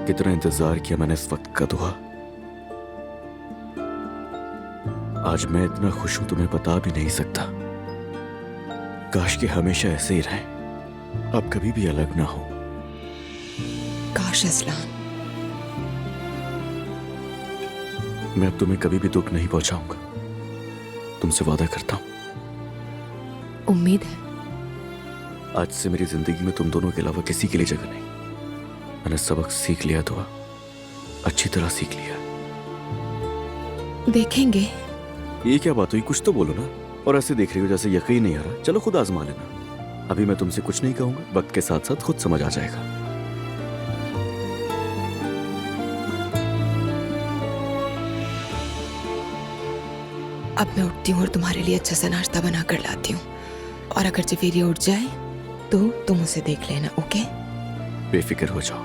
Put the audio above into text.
कितना इंतजार किया मैंने इस वक्त का दुआ। आज मैं इतना खुश हूं तुम्हें बता भी नहीं सकता। काश कि हमेशा ऐसे ही रहे, अब कभी भी अलग ना हो। काश असलान। मैं अब तुम्हें कभी भी दुख नहीं पहुंचाऊंगा, तुमसे वादा करता हूं। उम्मीद है। आज से मेरी जिंदगी में तुम दोनों के अलावा किसी के लिए जगह नहीं। मैंने सबक सीख लिया, दुआ अच्छी तरह सीख लिया। देखेंगे। ये क्या बात हुई, कुछ तो बोलो ना। और ऐसे देख रही हो जैसे यकीन नहीं आ रहा। चलो खुद आजमा लेना। अभी मैं तुमसे कुछ नहीं कहूंगा, वक्त के साथ साथ खुद समझ आ जाएगा। अब मैं उठती हूँ और तुम्हारे लिए अच्छा सा नाश्ता बना कर लाती हूँ। और अगर जवेरिया उठ जाए तो तुम उसे देख लेना, ओके? बेफिक्र हो जाओ।